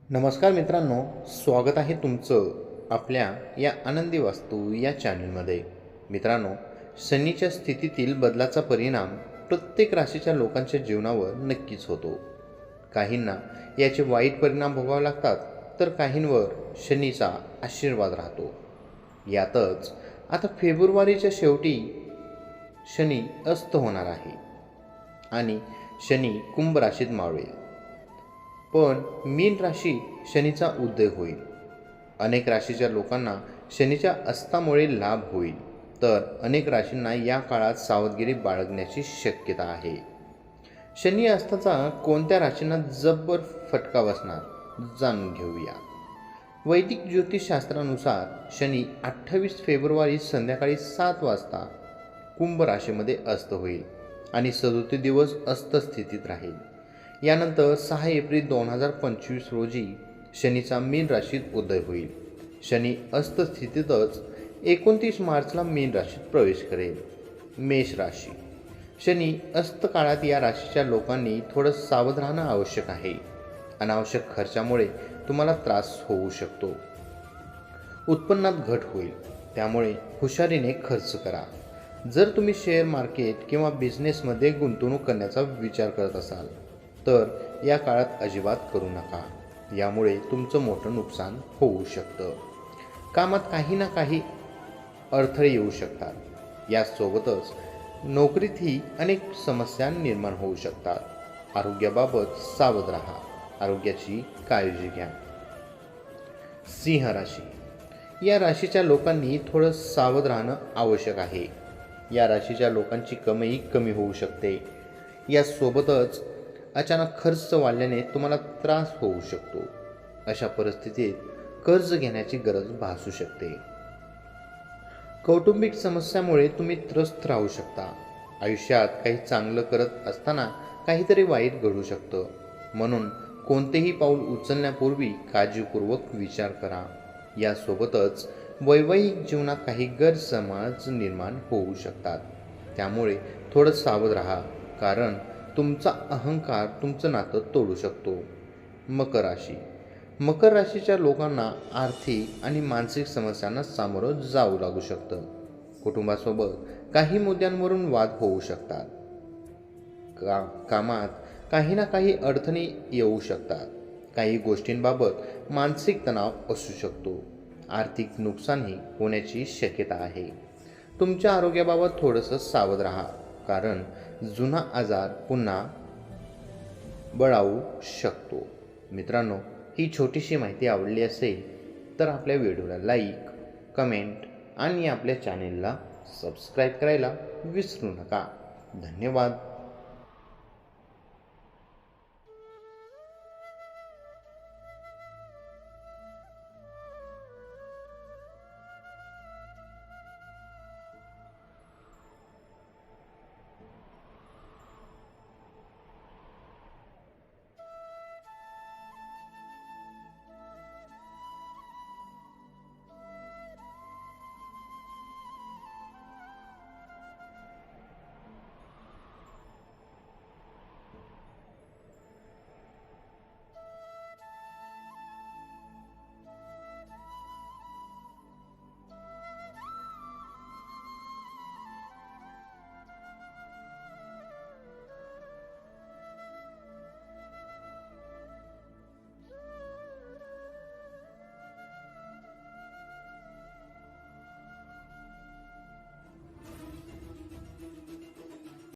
नमस्कार मित्रांनो, स्वागत आहे तुमचं आपल्या या आनंदी वास्तू या चॅनलमध्ये. मित्रांनो, शनीच्या स्थितीतील बदलाचा परिणाम प्रत्येक राशीच्या लोकांच्या जीवनावर नक्कीच होतो. काहींना याचे वाईट परिणाम भोगावे लागतात, तर काहींवर शनीचा आशीर्वाद राहतो. यातच आता फेब्रुवारीच्या शेवटी शनी अस्त होणार आहे आणि शनी कुंभ राशीत मावळेल. पण मीन राशीत शनीचा उदय होईल. अनेक राशीच्या लोकांना शनीच्या अस्तामुळे लाभ होईल, तर अनेक राशींना या काळात सावधगिरी बाळगण्याची शक्यता आहे. शनी अस्ताचा कोणत्या राशींना जबर फटका बसणार जाणून घेऊया. वैदिक ज्योतिषशास्त्रानुसार शनी 28 फेब्रुवारी संध्याकाळी 7 वाजता कुंभ राशीमध्ये अस्त होईल आणि 37 दिवस अस्त स्थितीत राहील. यानंतर 6 एप्रिल 2025 रोजी शनीचा मीन राशीत उदय होईल. शनी अस्त स्थितीतच 29 मार्चला मीन राशीत प्रवेश करेल. मेष राशी. शनी अस्त काळात या राशीच्या लोकांनी थोडं सावध राहणं आवश्यक आहे. अनावश्यक खर्चामुळे तुम्हाला त्रास होऊ शकतो. उत्पन्नात घट होईल, त्यामुळे हुशारीने खर्च करा. जर तुम्ही शेअर मार्केट किंवा बिझनेसमध्ये गुंतवणूक करण्याचा विचार करत असाल तर या काळात अजिबात करू नका. यामुळे तुमचं मोठं नुकसान होऊ शकतं. कामात काही ना काही अडथळे येऊ शकतात. यासोबतच नोकरीतही अनेक समस्या निर्माण होऊ शकतात. आरोग्याबाबत सावध राहा. आरोग्याची काळजी घ्या. सिंह राशी. या राशीच्या लोकांनी थोडं सावध राहणं आवश्यक आहे. या राशीच्या लोकांची कमाई कमी होऊ शकते. यासोबतच अचानक खर्च वाढल्याने तुम्हाला त्रास होऊ शकतो. अशा परिस्थितीत कर्ज घेण्याची गरज भासू शकते. कौटुंबिक समस्यामुळे तुम्ही त्रस्त राहू शकता. आयुष्यात काही चांगलं करत असताना काहीतरी वाईट घडू शकतं. म्हणून कोणतेही पाऊल उचलण्यापूर्वी काळजीपूर्वक विचार करा. यासोबतच वैवाहिक जीवनात काही गैरसमज निर्माण होऊ शकतात. त्यामुळे थोडं सावध राहा, कारण तुमचा अहंकार तुमचं नातं तोडू शकतो. मकर राशी. मकर राशीच्या लोकांना आर्थिक आणि मानसिक समस्यांना सामोरं जावं लागू शकतं. कुटुंबासोबत काही मुद्द्यांवरून वाद होऊ शकतात. कामात काही ना काही अडचणी येऊ शकतात. काही गोष्टींबाबत मानसिक तणाव असू शकतो. आर्थिक नुकसानही होण्याची शक्यता आहे. तुमच्या आरोग्याबाबत थोडंसं सावध राहा, कारण जुना आजार पुन्हा बळावू शकतो. मित्रांनो, ही छोटीशी माहिती आवडली असेल तर आपल्या व्हिडिओला लाईक, कमेंट आणि आपल्या चॅनेलला सबस्क्राईब करायला विसरू नका. धन्यवाद.